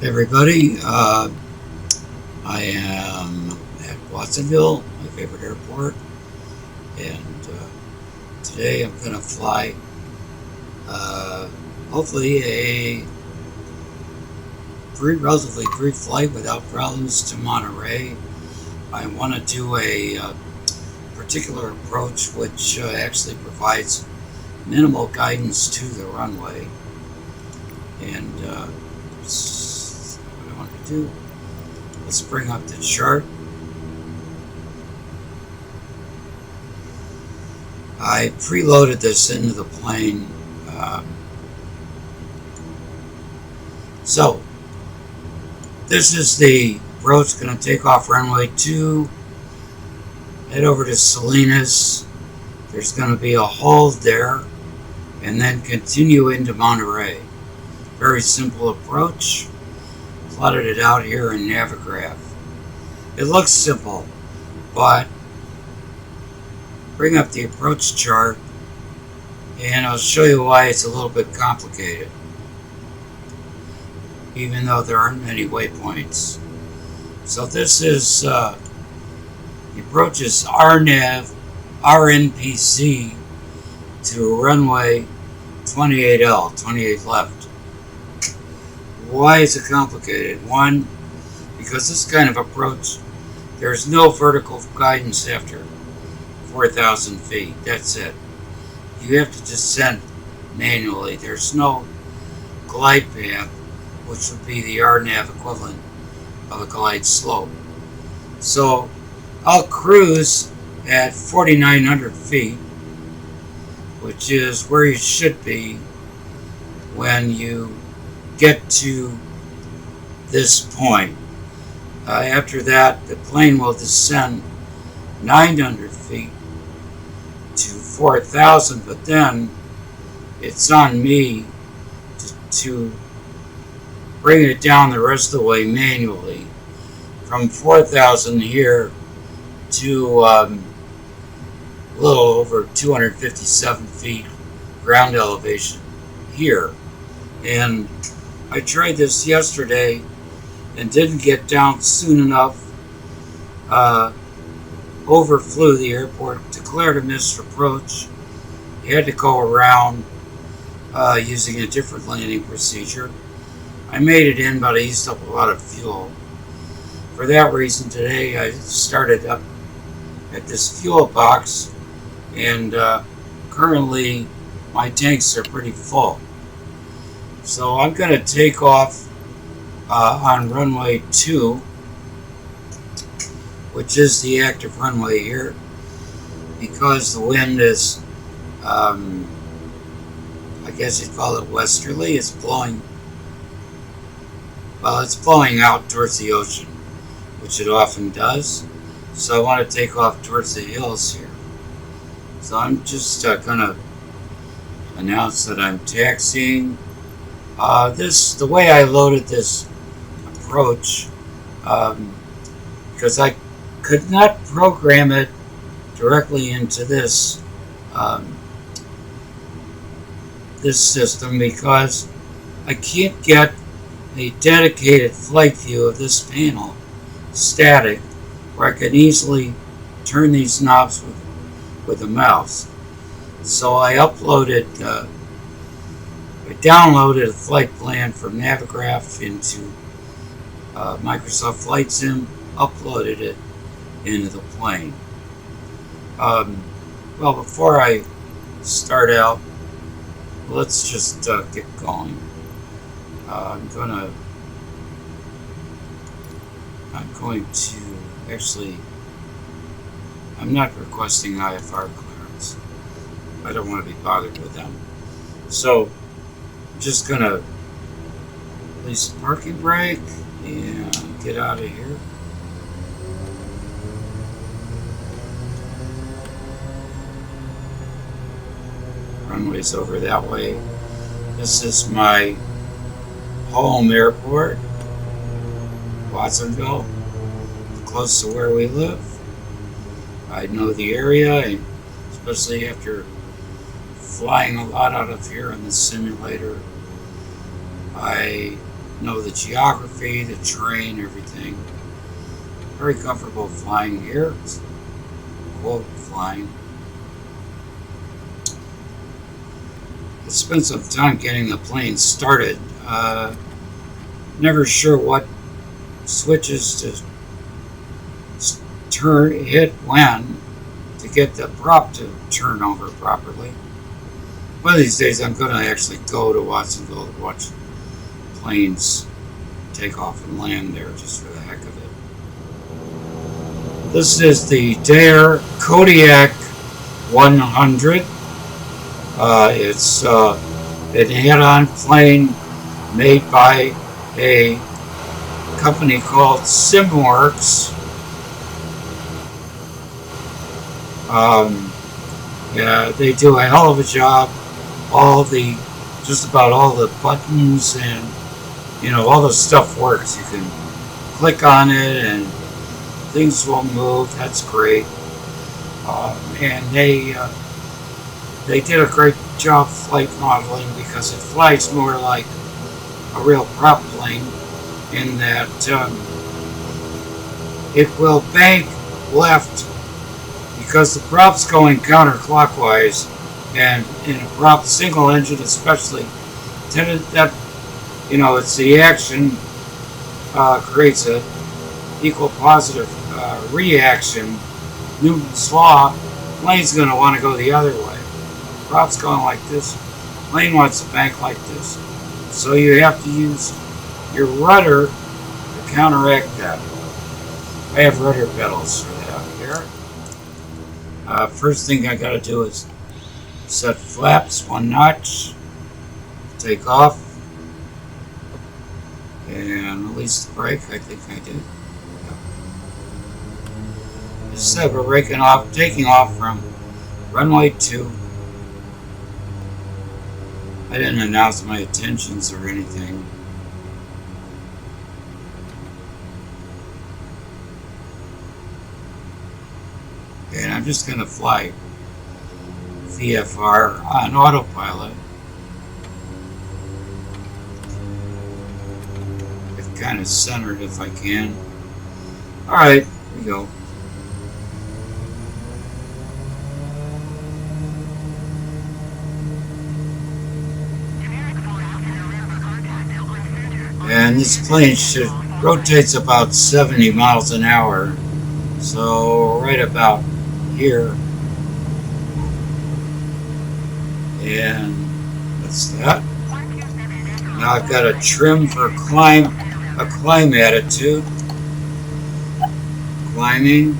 Hey everybody, I am at Watsonville, my favorite airport, and today I'm going to fly, hopefully a relatively brief flight without problems to Monterey. I want to do a particular approach which actually provides minimal guidance to the runway, and that's what I want to do. Let's bring up the chart. I preloaded this into the plane. So this is the approach. Going to take off runway 2, head over to Salinas. There's going to be a hold there, and then continue into Monterey. Very simple approach. Plotted it out here in Navigraph. It looks simple, but bring up the approach chart and I'll show you why it's a little bit complicated, even though there aren't many waypoints. So this is the approach is RNAV, RNPC to runway 28L, 28 left. Why is it complicated? One, because this kind of approach, there's no vertical guidance after 4,000 feet. That's it. You have to descend manually. There's no glide path, which would be the RNAV equivalent of a glide slope. So I'll cruise at 4,900 feet, which is where you should be when you get to this point. After that, the plane will descend 900 feet to 4,000, but then it's on me to bring it down the rest of the way manually from 4,000 here to a little over 257 feet ground elevation here. And I tried this yesterday and didn't get down soon enough. Overflew the airport, declared a missed approach. You had to go around using a different landing procedure. I made it in, but I used up a lot of fuel. For that reason, today I started up at this fuel box, and currently my tanks are pretty full. So I'm going to take off on runway 2, which is the active runway here, because the wind is, I guess you'd call it westerly. It's blowing, well, it's blowing out towards the ocean, which it often does. So I want to take off towards the hills here. So I'm just going to announce that I'm taxiing. The way I loaded this approach, because I could not program it directly into this this system, because I can't get a dedicated flight view of this panel static where I can easily turn these knobs with the mouse. So I downloaded a flight plan from Navigraph into Microsoft Flight Sim, uploaded it into the plane. Well, before I start out, let's just get going. I'm going to actually, I'm not requesting IFR clearance. I don't want to be bothered with them. So I'm just going to release the parking brake and get out of here. Runway's over that way. This is my home airport, Watsonville, close to where we live. I know the area, especially after flying a lot out of here in the simulator. I know the geography, the terrain, everything. Very comfortable flying here. Quote, flying. I spent some time getting the plane started. Never sure what switches to hit when to get the prop to turn over properly. One of these days I'm going to actually go to Watsonville to watch planes take off and land there just for the heck of it. This is the Dare Kodiak 100. It's an head-on plane made by a company called SimWorks. Yeah, they do a hell of a job. Just about all the buttons and all the stuff works. You can click on it and things will move. That's great. And they did a great job flight modeling because it flies more like a real prop plane in that it will bank left because the prop's going counterclockwise, and in a prop single engine especially, it's the action creates a equal positive reaction. Newton's law, plane's going to want to go the other way. Prop's going like this, plane wants to bank like this. So you have to use your rudder to counteract that. I have rudder pedals for that here. First thing I got to do is set flaps 1 notch, take off, and release the brake. I think I did. Yep. Just said we're taking off from runway 2. I didn't announce my intentions or anything. And I'm just going to fly VFR on autopilot. Get kind of centered if I can. Alright, here we go. And this plane rotates about 70 miles an hour. So right about here. And that's that. Now I've got a trim for climb attitude. Climbing.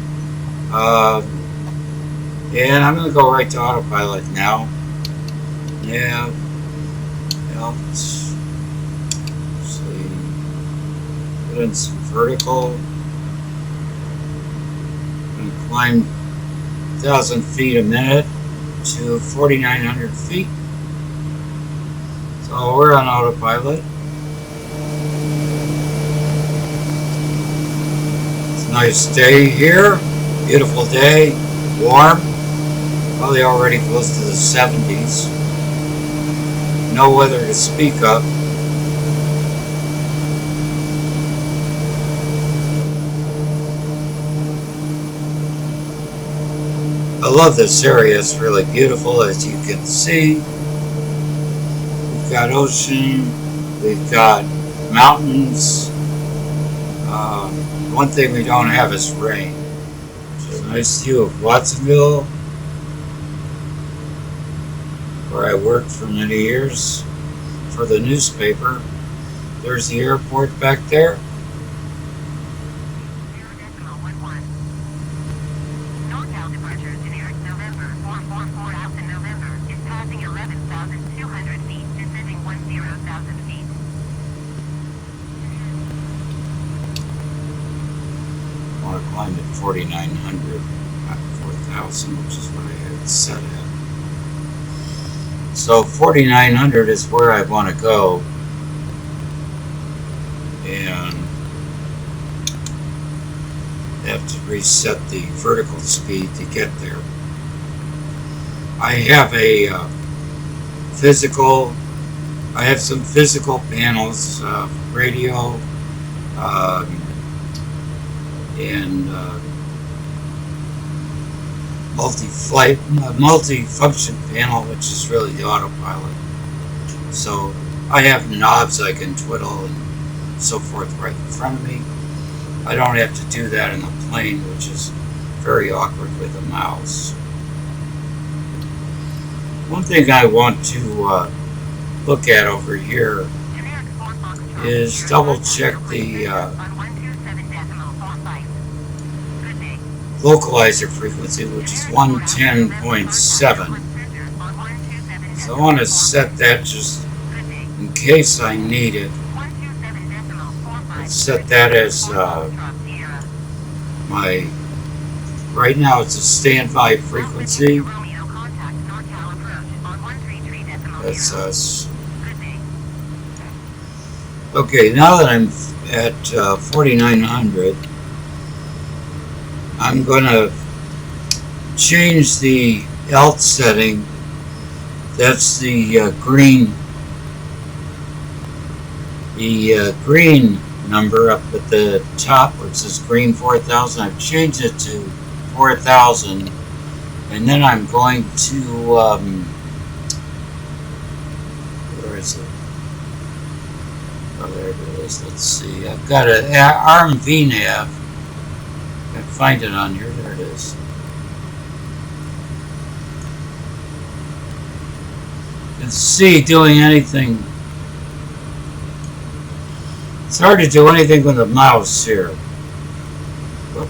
And I'm going to go right to autopilot now. Yeah. Let's see. Put in some vertical. And climb 1,000 feet a minute to 4,900 feet. So we're on autopilot. It's a nice day here. Beautiful day. Warm. Probably already close to the 70s. No weather to speak of. I love this area. It's really beautiful, as you can see. We've got ocean, we've got mountains. One thing we don't have is rain. Which is a nice view of Watsonville, where I worked for many years for the newspaper. There's the airport back there. I climbed at 4,900, not 4,000, which is what I had set at. So 4,900 is where I want to go, and I have to reset the vertical speed to get there. I have a physical I have some physical panels, radio, and multi-function panel, which is really the autopilot. So I have knobs I can twiddle and so forth right in front of me. I don't have to do that in the plane, which is very awkward with a mouse. One thing I want to look at over here is double check the localizer frequency, which is 110.7. So I want to set that just in case I need it. Let's set that as my, right now it's a standby frequency. That's us. Okay, now that I'm at 4900, I'm going to change the alt setting. That's the green number up at the top where it says green 4000. I've changed it to 4000, and then I'm going to where is it? Oh, there it is. Let's see. I've got an RNAV. I can find it on here. There it is. You can see doing anything. It's hard to do anything with a mouse here. But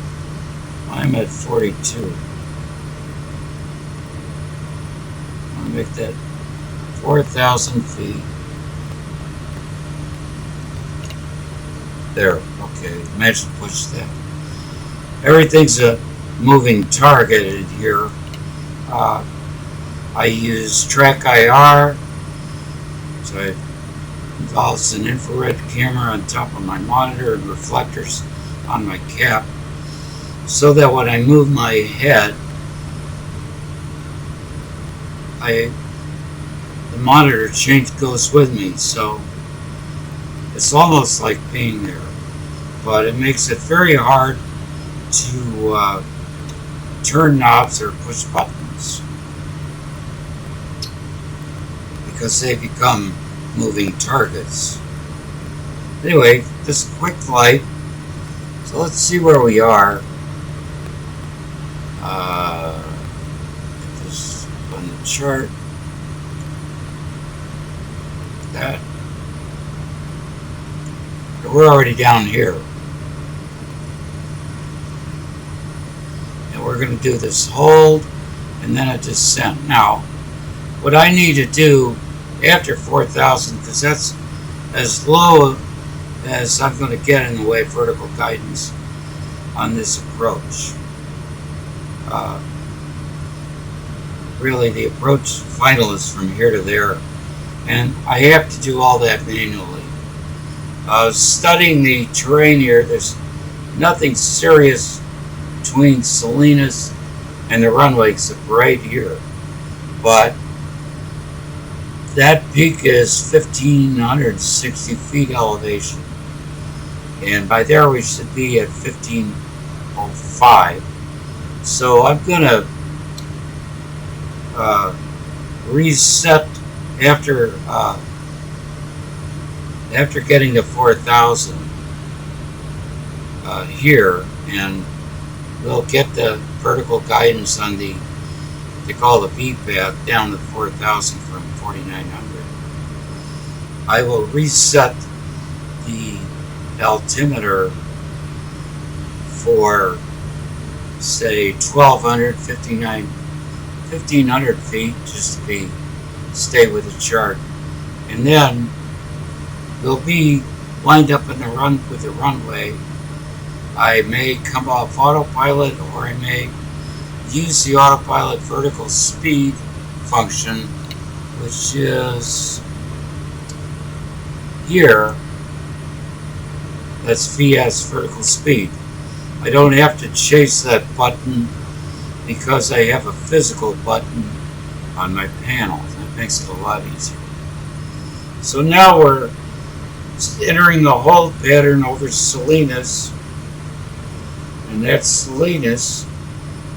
I'm at 42. I'll make that 4,000 feet. There. Okay. Managed to push that. Everything's a moving target here. I use track IR. So it involves an infrared camera on top of my monitor and reflectors on my cap, so that when I move my head, the monitor goes with me. So it's almost like being there, but it makes it very hard to turn knobs or push buttons because they become moving targets. Anyway, this quick flight. So let's see where we are. This on the chart. That. We're already down here. And we're going to do this hold and then a descent. Now, what I need to do after 4,000, because that's as low as I'm going to get in the way of vertical guidance on this approach. Really, the approach final is from here to there, and I have to do all that manually. Studying the terrain here, there's nothing serious between Salinas and the runway except right here, but that peak is 1,560 feet elevation, and by there we should be at 1,505. So I'm going to reset after getting to 4,000 here, and we'll get the vertical guidance on the, they call the B path, down to 4,000 from 4,900. I will reset the altimeter for, say, 1,200, 1,500 feet, just to stay with the chart, and then we'll be lined up in the with the runway. I may come off autopilot, or I may use the autopilot vertical speed function, which is here. That's VS, vertical speed. I don't have to chase that button because I have a physical button on my panel. That makes it a lot easier. So now we're entering the hold pattern over Salinas, and that Salinas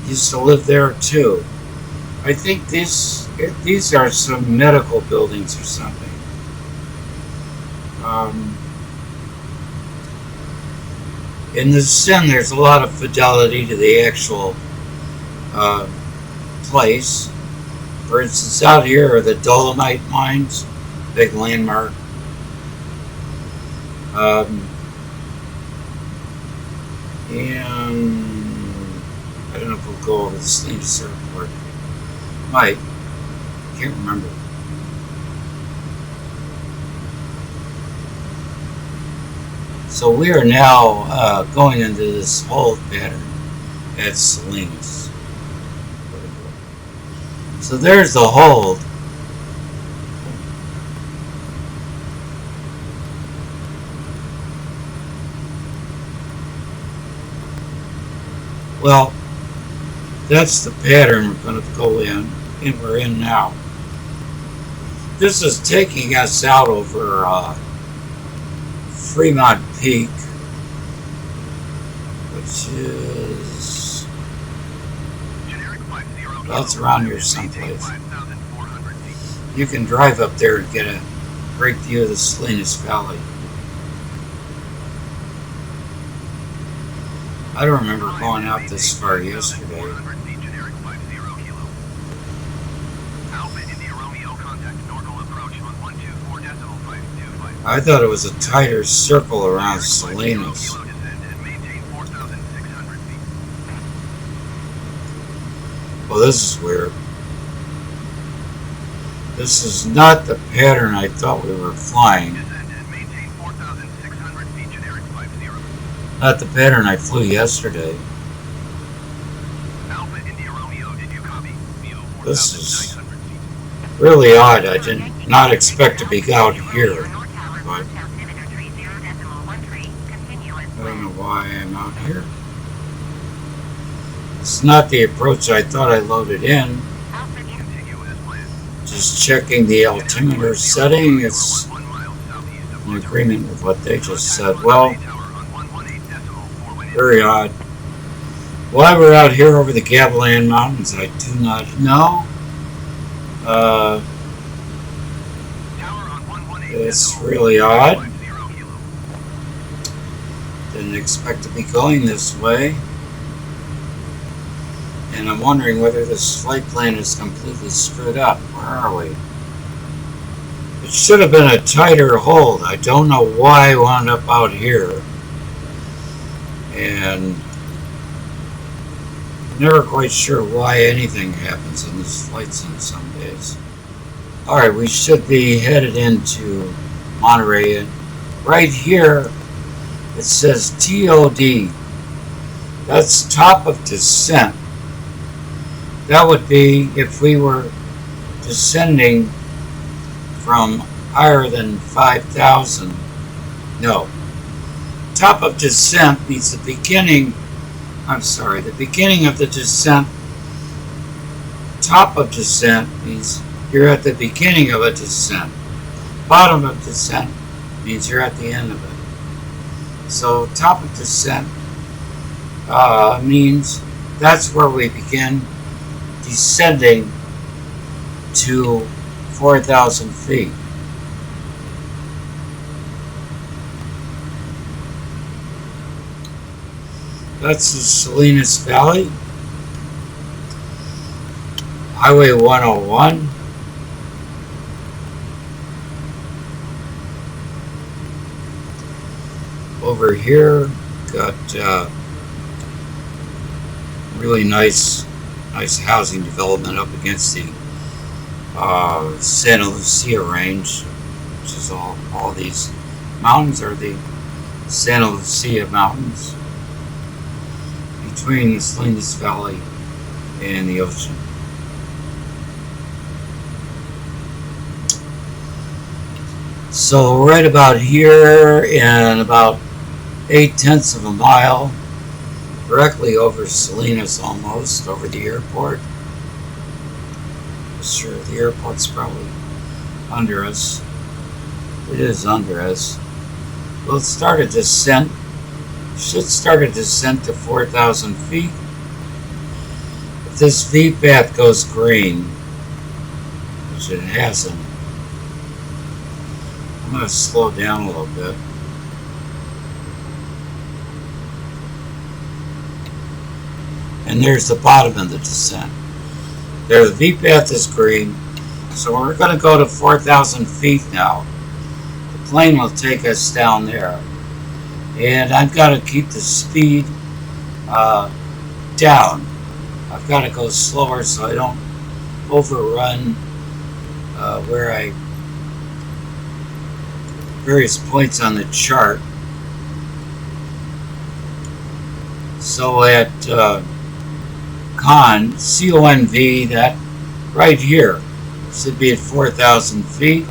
used to live there too. I think these are some medical buildings or something. In the Sin, there's a lot of fidelity to the actual place. For instance, out here are the Dolomite mines, big landmark. And I don't know if we'll go over the Salinas Airport. Might. Can't remember. So we are now going into this hold pattern at Salinas. So there's the hold. Well, that's the pattern we're going to go in, and we're in now. This is taking us out over Fremont Peak, which is that's around here someplace. You can drive up there and get a great view of the Salinas Valley. I don't remember going out this far yesterday. I thought it was a tighter circle around Salinas. Well, this is weird. This is not the pattern I thought we were flying. Not the pattern I flew yesterday. This is really odd. I did not expect to be out here. But I don't know why I'm out here. It's not the approach I thought I loaded in. Just checking the altimeter setting. It's in agreement with what they just said. Well, very odd. Why we're out here over the Gavilan Mountains, I do not know. It's really odd. Didn't expect to be going this way. And I'm wondering whether this flight plan is completely screwed up. Where are we? It should have been a tighter hold. I don't know why I wound up out here. And I'm never quite sure why anything happens in these flights on some days. Alright, we should be headed into Monterey. And right here, it says TOD. That's top of descent. That would be if we were descending from higher than 5,000. No. Top of descent means the beginning. The beginning of the descent. Top of descent means you're at the beginning of a descent. Bottom of descent means you're at the end of it. So top of descent means that's where we begin descending to 4,000 feet. That's the Salinas Valley. Highway 101. Over here, got really nice housing development up against the Santa Lucia Range, which is all these mountains are the Santa Lucia Mountains between the Salinas Valley and the ocean. So right about here, in about 8/10 of a mile, directly over Salinas, almost over the airport. Sure, the airport's probably under us. It is under us. Well, it started descent. Should start a descent to 4,000 feet. If this V path goes green, which it hasn't, I'm going to slow down a little bit. And there's the bottom of the descent. There, the V path is green, so we're going to go to 4,000 feet now. The plane will take us down there. And I've got to keep the speed down. I've got to go slower so I don't overrun various points on the chart. So at CONV, that right here should be at 4,000 feet.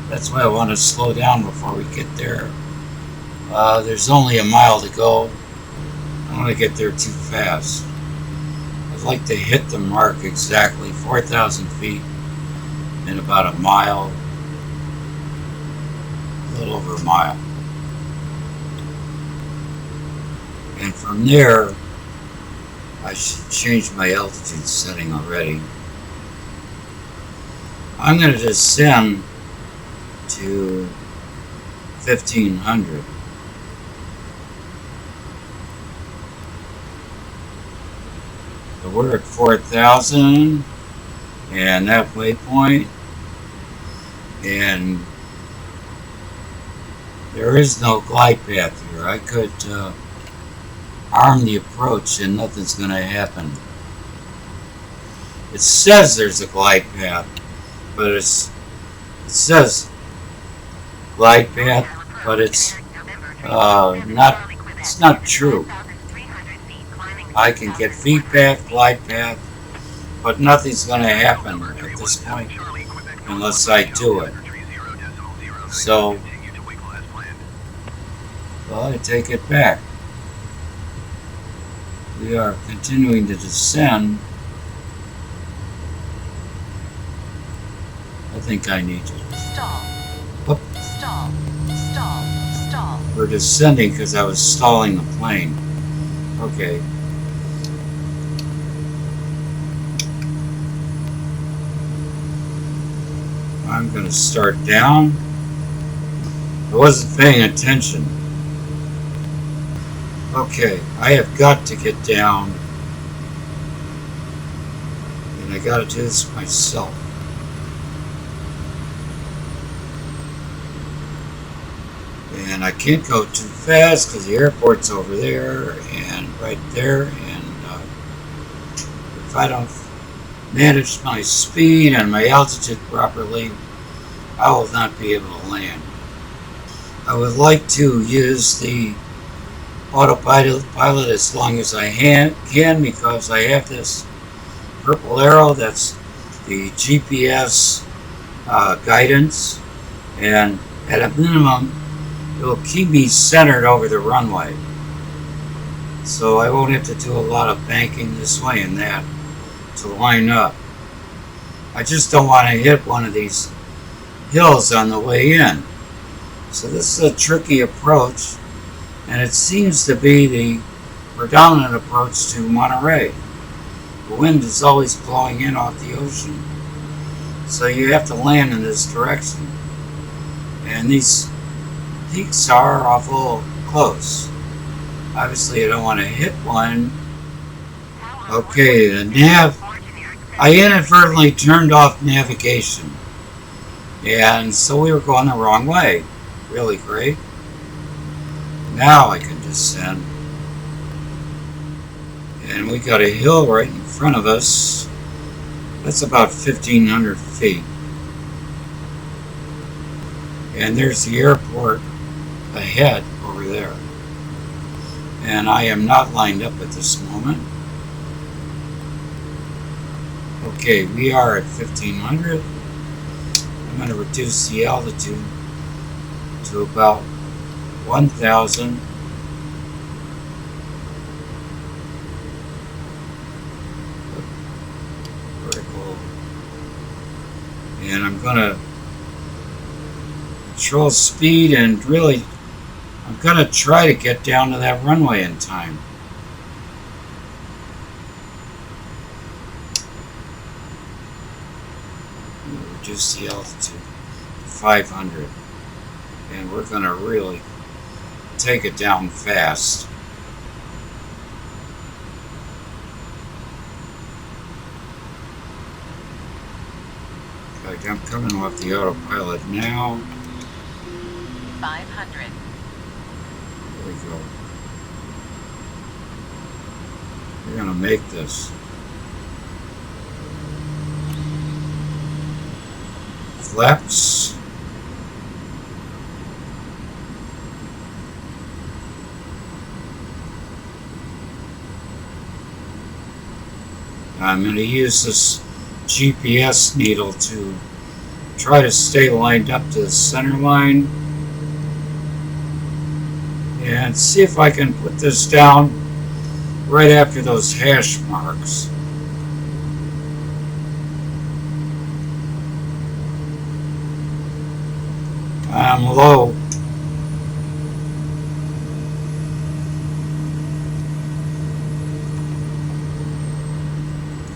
That's why I want to slow down before we get there. There's only a mile to go. I don't want to get there too fast. I'd like to hit the mark exactly, 4,000 feet in about a mile, a little over a mile. And from there, I should change my altitude setting already. I'm going to descend to 1,500. So we're at 4,000 and that waypoint, and there is no glide path here. I could arm the approach and nothing's going to happen. It says there's a glide path, but it says glide path, but it's not true. I can get V path, glide path, but nothing's going to happen at this point unless I do it. So, well, I take it back. We are continuing to descend. I think I need to stop. Stop. Stop. Stop. We're descending because I was stalling the plane. Okay. I'm going to start down. I wasn't paying attention. Okay, I have got to get down. And I got to do this myself. And I can't go too fast because the airport's over there and right there. And if I don't manage my speed and my altitude properly, I will not be able to land. I would like to use the autopilot as long as I can because I have this purple arrow that's the GPS guidance, and at a minimum it will keep me centered over the runway, so I won't have to do a lot of banking this way and that to line up. I just don't want to hit one of these hills on the way in. So this is a tricky approach, and it seems to be the predominant approach to Monterey. The wind is always blowing in off the ocean, so you have to land in this direction. And these peaks are awful close. Obviously I don't want to hit one. Okay, the nav, I inadvertently turned off navigation, and so we were going the wrong way. Really great. Now I can descend. And we got a hill right in front of us. That's about 1,500 feet. And there's the airport ahead over there. And I am not lined up at this moment. Okay, we are at 1,500. I'm going to reduce the altitude to about 1,000. Vertical. And I'm going to control speed, and really, I'm going to try to get down to that runway in time. Reduce the altitude to 500. And we're going to really take it down fast. I'm coming off the autopilot now. 500. There we go. We're going to make this. Flaps. I'm going to use this GPS needle to try to stay lined up to the center line and see if I can put this down right after those hash marks. I'm low.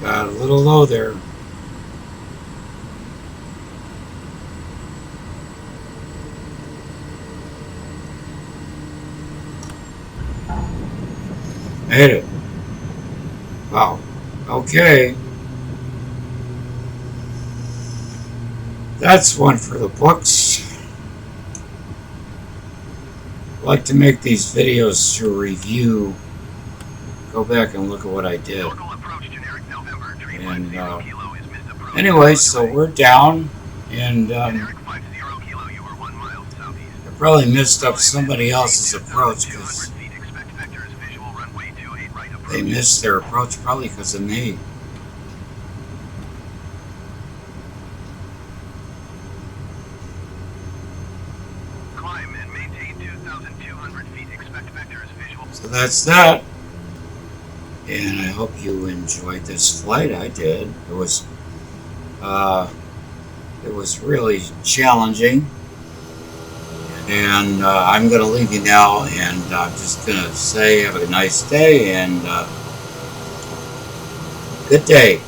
Got a little low there. Made it. Wow. Okay. That's one for the books. I like to make these videos to review. Go back and look at what I did. And anyway, so we're down, and I probably messed up somebody else's approach because they missed their approach probably because of me. Climb and maintain 2,200 feet. Expect vectors visual. So that's that. And I hope you enjoyed this flight. I did. It was really challenging. And I'm going to leave you now, and I'm just going to say have a nice day and good day.